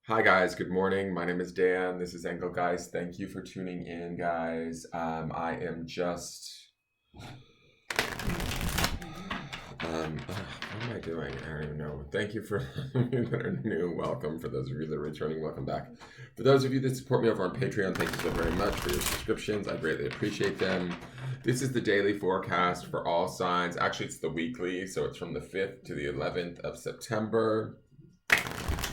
Hi guys, good morning. My name is Dan. This is Engelgeist. Thank you for tuning in, guys. I am just what am I doing? I don't even know. Thank you for those of you that are new. Welcome. For those of you that are returning, welcome back. For those of you that support me over on Patreon, thank you so very much for your subscriptions. I greatly appreciate them. This is the daily forecast for all signs. Actually, it's the weekly, so it's from the 5th to the 11th of September.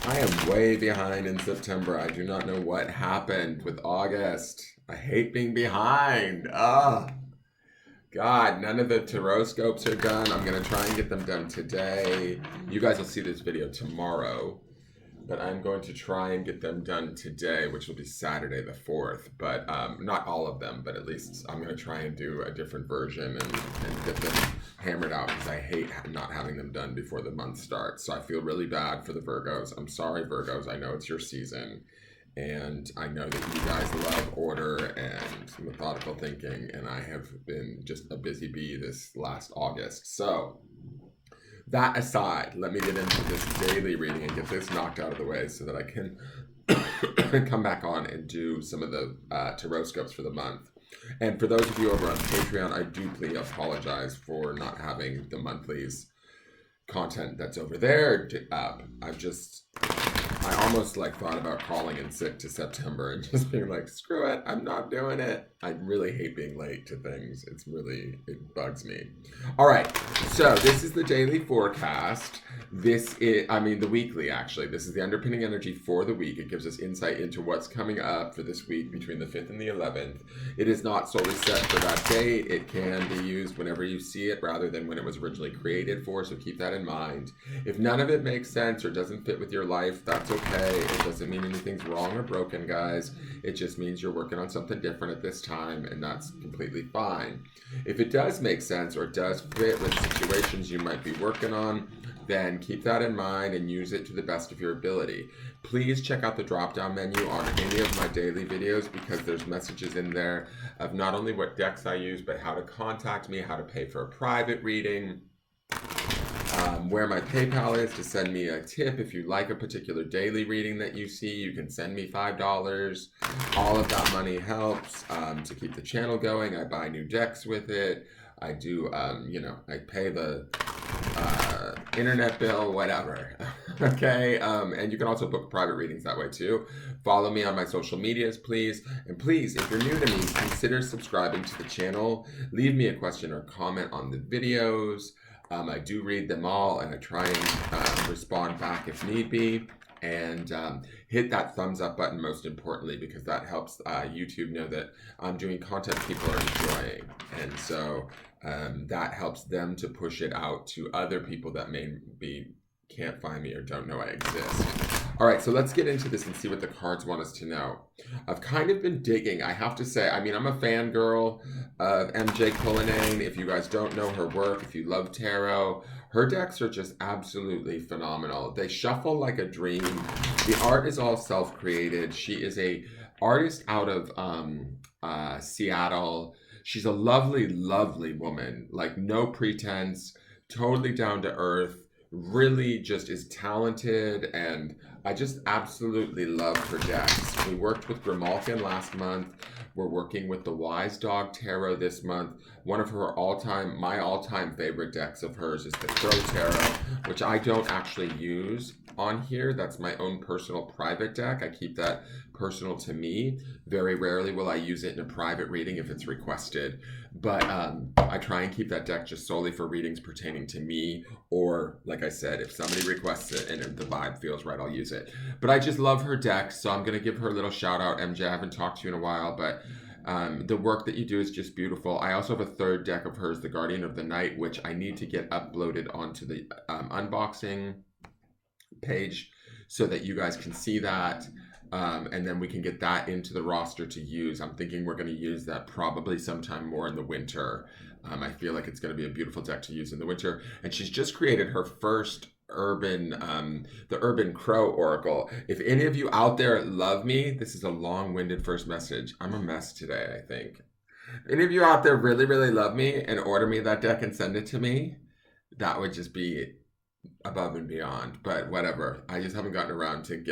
I am way behind in September. I do not know what happened with August. I hate being behind. God, none of the taroscopes are done. I'm going to try and get them done today. You guys will see this video tomorrow, but I'm going to try and get them done today, which will be Saturday the 4th. But not all of them, but at least I'm going to try and do a different version and get them hammered out because I hate not having them done before the month starts. So I feel really bad for the Virgos. I'm sorry, Virgos. I know it's your season. And I know that you guys love order and methodical thinking. And I have been just a busy bee this last August. So that aside, let me get into this daily reading and get this knocked out of the way so that I can come back on and do some of the taroscopes for the month. And for those of you over on Patreon, I deeply apologize for not having the monthlies content that's over there up. I almost thought about calling in sick to September and just being like, screw it, I'm not doing it. I really hate being late to things. It bugs me. All right, so this is the daily forecast. The weekly actually. This is the underpinning energy for the week. It gives us insight into what's coming up for this week between the 5th and the 11th. It is not solely set for that date. It can be used whenever you see it rather than when it was originally created for, so keep that in mind. If none of it makes sense or doesn't fit with your life, that's okay. It doesn't mean anything's wrong or broken, guys. It just means you're working on something different at this time, and that's completely fine. If it does make sense or does fit with situations you might be working on, then keep that in mind and use it to the best of your ability. Please check out the drop-down menu on any of my daily videos because there's messages in there of not only what decks I use, but how to contact me, how to pay for a private reading, where my PayPal is to send me a tip. If you like a particular daily reading that you see, you can send me $5. All of that money helps to keep the channel going. I buy new decks with it. I do, I pay the internet bill, whatever. Okay, and you can also book private readings that way too. Follow me on my social medias, please. And please, if you're new to me, consider subscribing to the channel. Leave me a question or comment on the videos. I do read them all, and I try and respond back if need be. And hit that thumbs up button most importantly, because that helps YouTube know that I'm doing content people are enjoying. And so that helps them to push it out to other people that maybe can't find me or don't know I exist. All right, so let's get into this and see what the cards want us to know. I've kind of been digging, I have to say. I mean, I'm a fangirl of M.J.CULLINANE. If you guys don't know her work, if you love tarot, her decks are just absolutely phenomenal. They shuffle like a dream. The art is all self-created. She is a artist out of Seattle. She's a lovely, lovely woman. Like, no pretense, totally down to earth, really just is talented, and I just absolutely love her decks. We worked with Grimalkin last month. We're working with the Wise Dog Tarot this month. One of my all-time favorite decks of hers is the Crow Tarot, which I don't actually use on here. That's my own personal private deck. I keep that personal to me. Very rarely will I use it in a private reading if it's requested. But I try and keep that deck just solely for readings pertaining to me, or like I said, if somebody requests it and if the vibe feels right, I'll use it. But I just love her deck, so I'm going to give her a little shout out. MJ, I haven't talked to you in a while, but the work that you do is just beautiful. I also have a third deck of hers, the Guardian of the Night, which I need to get uploaded onto the unboxing page so that you guys can see that. And then we can get that into the roster to use. I'm thinking we're going to use that probably sometime more in the winter. I feel like it's going to be a beautiful deck to use in the winter. And she's just created her first the Urban Crow Oracle. If any of you out there love me, this is a long-winded first message. I'm a mess today, I think. If any of you out there really, really love me and order me that deck and send it to me, that would just be above and beyond, but whatever. I just haven't gotten around to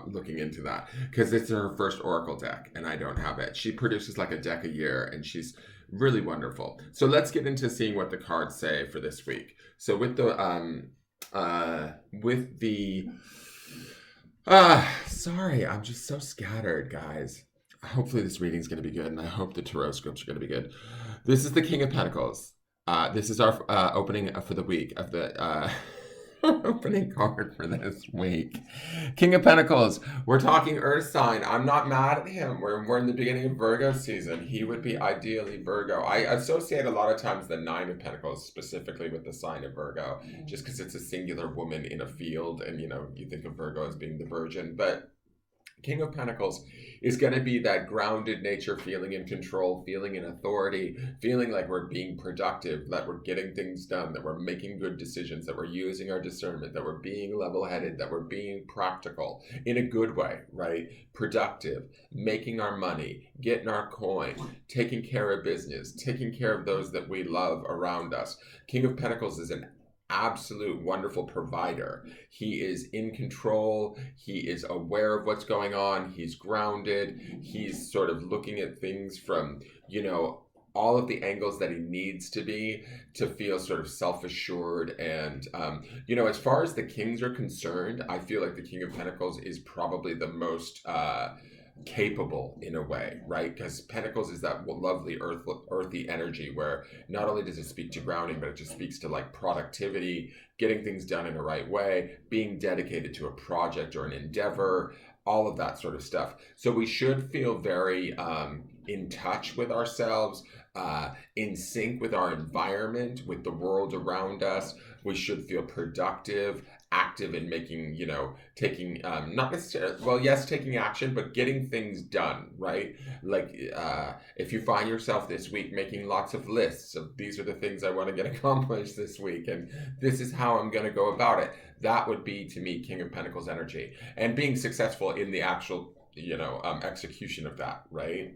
looking into that because it's her first Oracle deck and I don't have it. She produces like a deck a year and she's really wonderful. So let's get into seeing what the cards say for this week. So with the sorry, I'm just so scattered, guys. Hopefully this reading's going to be good and I hope the tarot scripts are going to be good. This is the King of Pentacles. This is our opening for the week of the opening card for this week. King of Pentacles. We're talking Earth sign. I'm not mad at him. We're in the beginning of Virgo season. He would be ideally Virgo. I associate a lot of times the Nine of Pentacles specifically with the sign of Virgo, just because it's a singular woman in a field, and you think of Virgo as being the Virgin, but King of Pentacles is going to be that grounded nature, feeling in control, feeling in authority, feeling like we're being productive, that we're getting things done, that we're making good decisions, that we're using our discernment, that we're being level-headed, that we're being practical in a good way, right? Productive, making our money, getting our coin, taking care of business, taking care of those that we love around us. King of Pentacles is an absolute wonderful provider. He is in control. He is aware of what's going on. He's grounded. He's sort of looking at things from, all of the angles that he needs to be to feel sort of self-assured. And, as far as the kings are concerned, I feel like the King of Pentacles is probably the most capable in a way, right? Because Pentacles is that lovely earthy energy where not only does it speak to grounding, but it just speaks to like productivity, getting things done in the right way, being dedicated to a project or an endeavor, all of that sort of stuff. So we should feel very in touch with ourselves, in sync with our environment, with the world around us. We should feel productive, active in making, taking, not necessarily, well, yes, taking action, but getting things done, right? Like, if you find yourself this week making lots of lists of these are the things I want to get accomplished this week, and this is how I'm going to go about it, that would be, to me, King of Pentacles energy. And being successful in the actual, execution of that, right?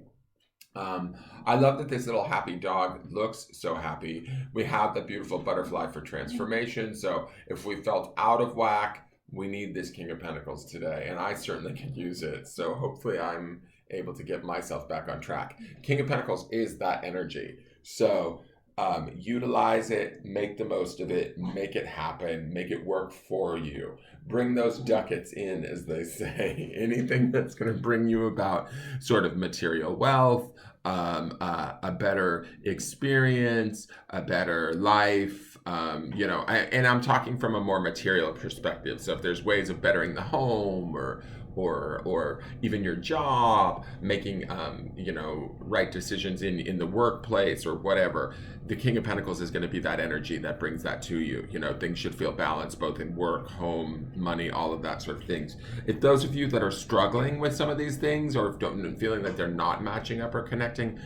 I love that this little happy dog looks so happy. We have the beautiful butterfly for transformation. So if we felt out of whack, we need this King of Pentacles today. And I certainly could use it. So hopefully I'm able to get myself back on track. King of Pentacles is that energy. So utilize it, make the most of it, make it happen, make it work for you. Bring those ducats in, as they say. Anything that's going to bring you about sort of material wealth, a better experience, a better life, and I'm talking from a more material perspective. So if there's ways of bettering the home or even your job, making right decisions in the workplace or whatever, the King of Pentacles is going to be that energy that brings that to you. Things should feel balanced both in work, home, money, all of that sort of things. If those of you that are struggling with some of these things or feeling like they're not matching up or connecting,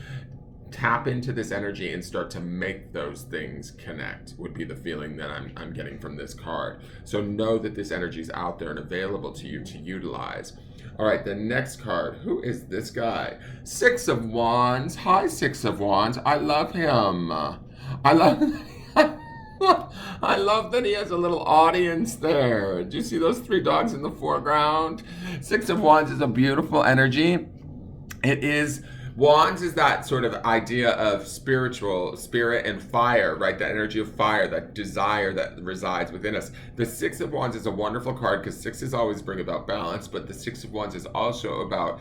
tap into this energy and start to make those things connect, would be the feeling that I'm getting from this card. So know that this energy is out there and available to you to utilize. All right, the next card. Who is this guy? Six of Wands. Hi, Six of Wands. I love him. I love that he has a little audience there. Do you see those three dogs in the foreground? Six of Wands is a beautiful energy. It is... Wands is that sort of idea of spiritual spirit and fire, right? That energy of fire, that desire that resides within us. The Six of Wands is a wonderful card because sixes always bring about balance, but the Six of Wands is also about,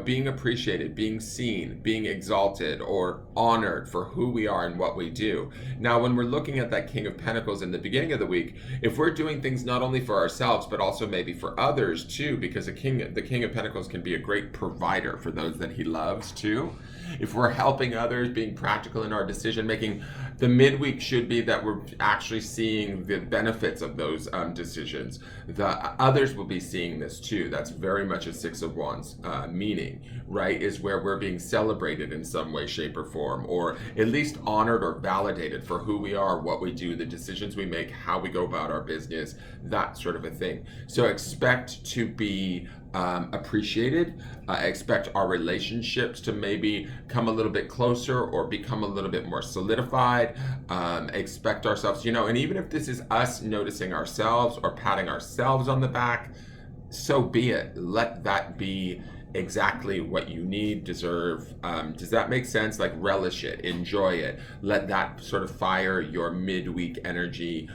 being appreciated, being seen, being exalted or honored for who we are and what we do. Now, when we're looking at that King of Pentacles in the beginning of the week, if we're doing things not only for ourselves, but also maybe for others too, because the King of Pentacles can be a great provider for those that he loves too. If we're helping others, being practical in our decision making, the midweek should be that we're actually seeing the benefits of those decisions. The others will be seeing this too. That's very much a Six of Wands meaning, right? Is where we're being celebrated in some way, shape, or form, or at least honored or validated for who we are, what we do, the decisions we make, how we go about our business, that sort of a thing. So expect to be appreciated. Expect our relationships to maybe come a little bit closer or become a little bit more solidified. Expect ourselves, and even if this is us noticing ourselves or patting ourselves on the back, so be it. Let that be exactly what you need, deserve. Does that make sense? Like, relish it, enjoy it. Let that sort of fire your midweek energy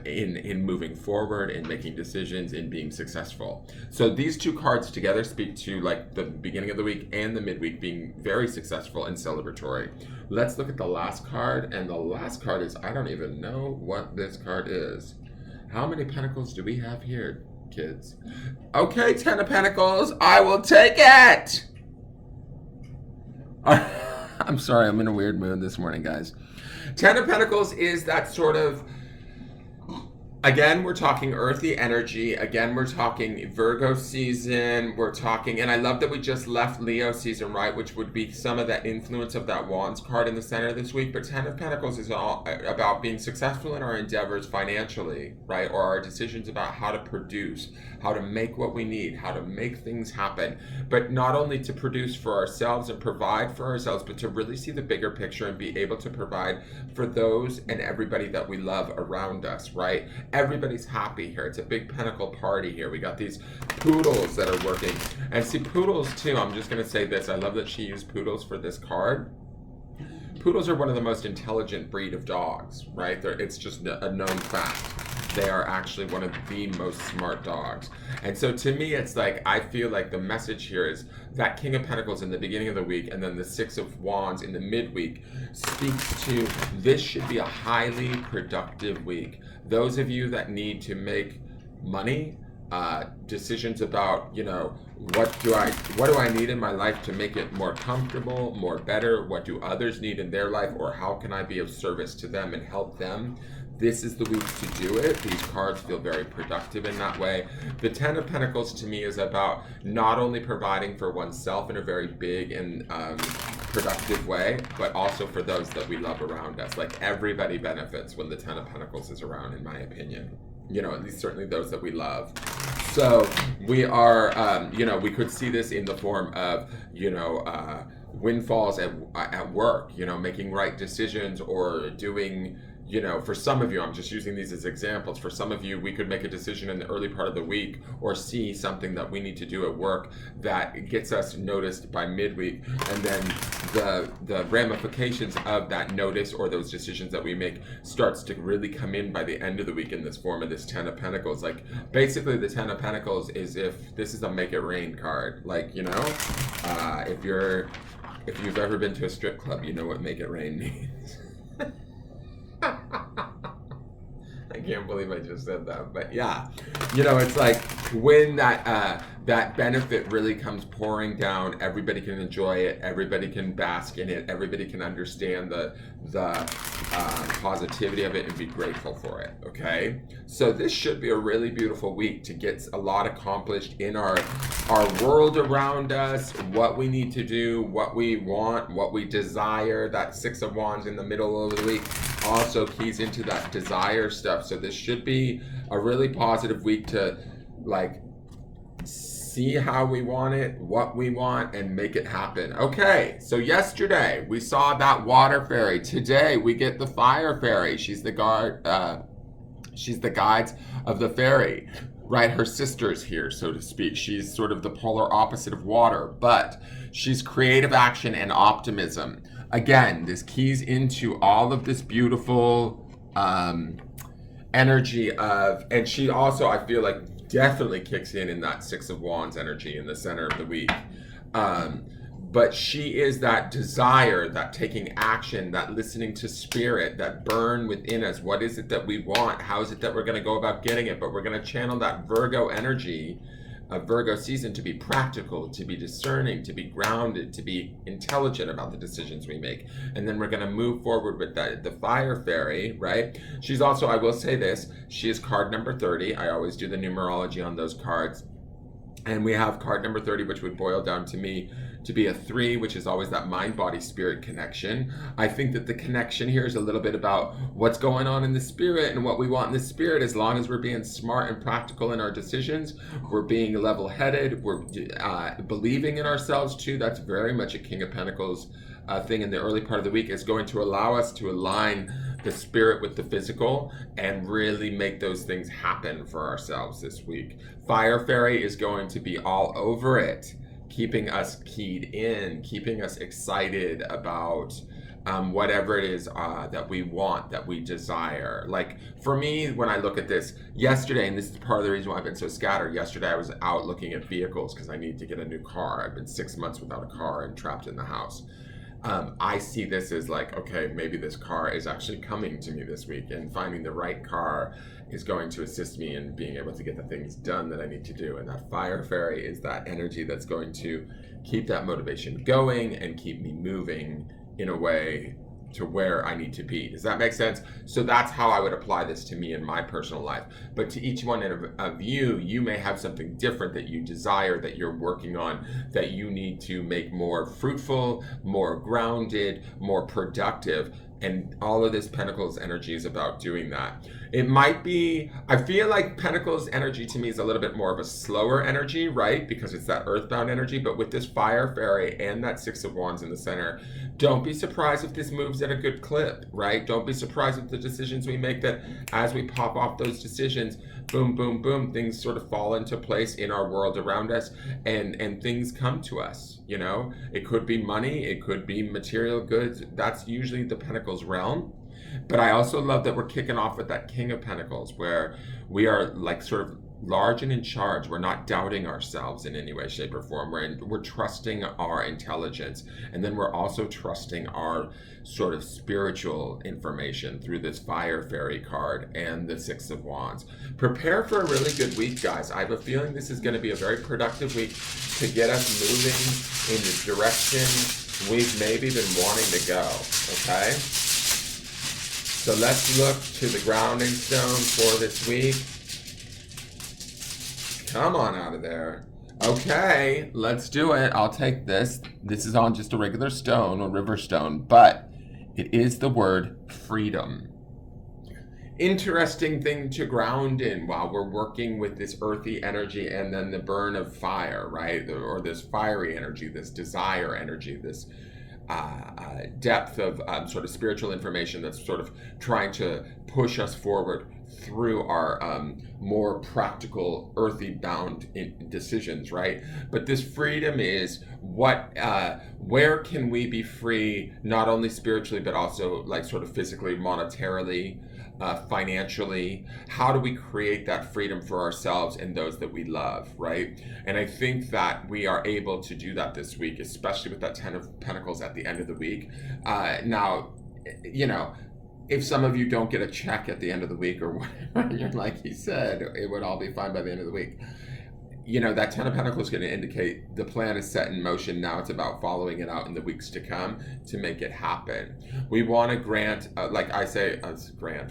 in moving forward, in making decisions, in being successful. So these two cards together speak to like the beginning of the week and the midweek being very successful and celebratory. Let's look at the last card, and the last card is, I don't even know what this card is. How many pentacles do we have here, kids? Okay, 10 of Pentacles. I will take it. I'm sorry, I'm in a weird mood this morning, guys. 10 of Pentacles is that sort of, again, we're talking earthy energy. Again, we're talking Virgo season. We're talking, and I love that we just left Leo season, right? Which would be some of that influence of that Wands card in the center this week. But 10 of Pentacles is all about being successful in our endeavors financially, right? Or our decisions about how to produce, how to make what we need, how to make things happen. But not only to produce for ourselves and provide for ourselves, but to really see the bigger picture and be able to provide for those and everybody that we love around us, right? Everybody's happy here. It's a big pentacle party here. We got these poodles that are working. And see, poodles too, I'm just going to say this. I love that she used poodles for this card. Poodles are one of the most intelligent breed of dogs, right? It's just a known fact. They are actually one of the most smart dogs. And so to me, it's like, I feel like the message here is that King of Pentacles in the beginning of the week and then the Six of Wands in the midweek speaks to this should be a highly productive week. Those of you that need to make money, decisions about, what do I need in my life to make it more comfortable, more better? What do others need in their life? Or how can I be of service to them and help them? This is the week to do it. These cards feel very productive in that way. The 10 of Pentacles to me is about not only providing for oneself in a very big and productive way, but also for those that we love around us. Like, everybody benefits when the 10 of Pentacles is around, in my opinion. At least certainly those that we love. So we are, we could see this in the form of, windfalls at work, making right decisions or doing, for some of you, I'm just using these as examples. For some of you, we could make a decision in the early part of the week or see something that we need to do at work that gets us noticed by midweek. And then the ramifications of that notice or those decisions that we make starts to really come in by the end of the week in this form of this 10 of Pentacles. Like, basically the 10 of Pentacles is, if this is a make it rain card. Like, if you've ever been to a strip club, you know what make it rain means. I can't believe I just said that, but yeah, it's like when that benefit really comes pouring down, everybody can enjoy it, everybody can bask in it, everybody can understand the positivity of it and be grateful for it. Okay, so this should be a really beautiful week to get a lot accomplished in our world around us, what we need to do, what we want, what we desire. That Six of Wands in the middle of the week also keys into that desire stuff. So this should be a really positive week to see how we want it, what we want, and make it happen. Okay, so yesterday we saw that water fairy. Today we get the fire fairy. She's the guides of the fairy, right? Her sister's here, so to speak. She's sort of the polar opposite of water, but she's creative action and optimism. Again, this keys into all of this beautiful energy of, and she also, I feel like, definitely kicks in that Six of Wands energy in the center of the week. But she is that desire, that taking action, that listening to spirit, that burn within us. What is it that we want? How is it that we're going to go about getting it? But we're going to channel that Virgo energy, Virgo season, to be practical, to be discerning, to be grounded, to be intelligent about the decisions we make. And then we're going to move forward with the fire fairy, right? She's also, I will say this, she is card number 30. I always do the numerology on those cards. And we have card number 30, which would boil down to me to be a 3, which is always that mind, body, spirit connection. I think that the connection here is a little bit about what's going on in the spirit and what we want in the spirit. As long as we're being smart and practical in our decisions, we're being level headed, we're believing in ourselves too. That's very much a King of Pentacles thing in the early part of the week, is going to allow us to align the spirit with the physical and really make those things happen for ourselves this week. Fire Fairy is going to be all over it, keeping us keyed in, keeping us excited about whatever it is that we want, that we desire. Like for me, when I look at this yesterday, and this is part of the reason why I've been so scattered. Yesterday I was out looking at vehicles because I need to get a new car. I've been 6 months without a car and trapped in the house. I see this as like, okay, maybe this car is actually coming to me this week, and finding the right car is going to assist me in being able to get the things done that I need to do. And that Fire Fairy is that energy that's going to keep that motivation going and keep me moving in a way to where I need to be. Does that make sense? So that's how I would apply this to me in my personal life. But to each one of you, you may have something different that you desire, that you're working on, that you need to make more fruitful, more grounded, more productive. And all of this Pentacles energy is about doing that. It might be, I feel like Pentacles energy to me is a little bit more of a slower energy, right? Because it's that earthbound energy. But with this Fire Fairy and that Six of Wands in the center, don't be surprised if this moves at a good clip, right? Don't be surprised with the decisions we make, that as we pop off those decisions, boom, boom, boom, things sort of fall into place in our world around us, and things come to us, you know? It could be money, it could be material goods. That's usually the Pentacles realm. But I also love that we're kicking off with that King of Pentacles, where we are like sort of large and in charge. We're not doubting ourselves in any way, shape, or form. We're trusting our intelligence, and then we're also trusting our sort of spiritual information through this Fire Fairy card and the Six of Wands. Prepare for a really good week, guys. I have a feeling this is going to be a very productive week to get us moving in the direction we've maybe been wanting to go, okay? So let's look to the grounding stone for this week. Come on out of there. Okay, let's do it. I'll take this. This is on just a regular stone or Riverstone, but it is the word freedom. Interesting thing to ground in while we're working with this earthy energy and then the burn of fire, right? Or this fiery energy, this desire energy, this depth of sort of spiritual information that's sort of trying to push us forward through our more practical earthy bound decisions, right? But this freedom is what where can we be free, not only spiritually but also like sort of physically, monetarily, financially? How do we create that freedom for ourselves and those that we love, right? And I think that we are able to do that this week, especially with that 10 of Pentacles at the end of the week. Now, you know, if some of you don't get a check at the end of the week or whatever, you're like he said, it would all be fine by the end of the week. You know, that 10 of Pentacles is going to indicate the plan is set in motion. Now it's about following it out in the weeks to come to make it happen. We want to grant, like I say,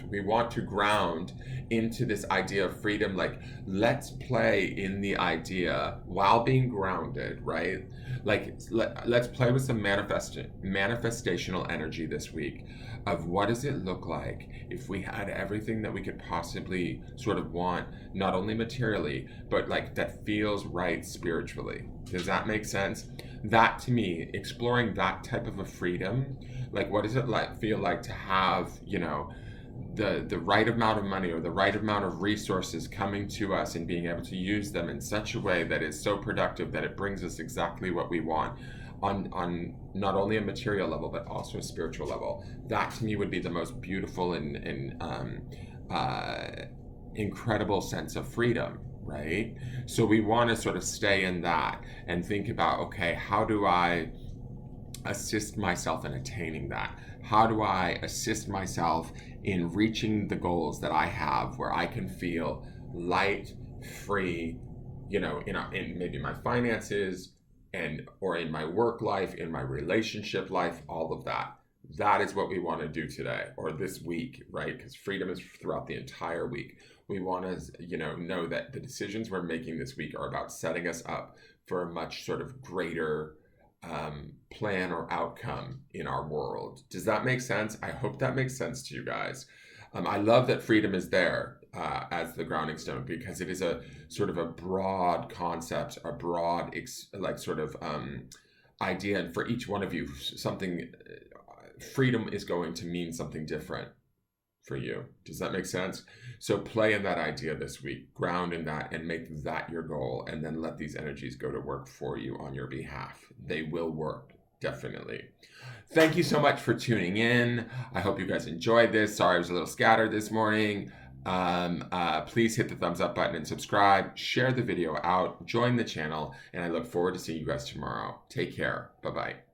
we want to ground into this idea of freedom. Like, let's play in the idea while being grounded, right? Like, let's play with some manifestational energy this week of what does it look like if we had everything that we could possibly sort of want, not only materially, but like that feels right spiritually. Does that make sense? That to me, exploring that type of a freedom, like what does it like feel like to have, you know, the right amount of money or the right amount of resources coming to us and being able to use them in such a way that is so productive that it brings us exactly what we want on not only a material level but also a spiritual level. That to me would be the most beautiful and incredible sense of freedom, right? So we want to sort of stay in that and think about, okay, how do I assist myself in attaining that? How do I assist myself in reaching the goals that I have, where I can feel light, free, you know, in maybe my finances and or in my work life, in my relationship life, all of that. That is what we want to do today or this week, right? Because freedom is throughout the entire week. We want to, know that the decisions we're making this week are about setting us up for a much sort of greater plan or outcome in our world. Does that make sense? I hope that makes sense to you guys. I love that freedom is there as the grounding stone, because it is a sort of a broad concept, a broad idea, and for each one of you, freedom is going to mean something different for you. Does that make sense? So play in that idea this week, ground in that, and make that your goal, and then let these energies go to work for you on your behalf. They will work, definitely. Thank you so much for tuning in. I hope you guys enjoyed this. Sorry I was a little scattered this morning. Please hit the thumbs up button and subscribe. Share the video out. Join the channel. And I look forward to seeing you guys tomorrow. Take care. Bye-bye.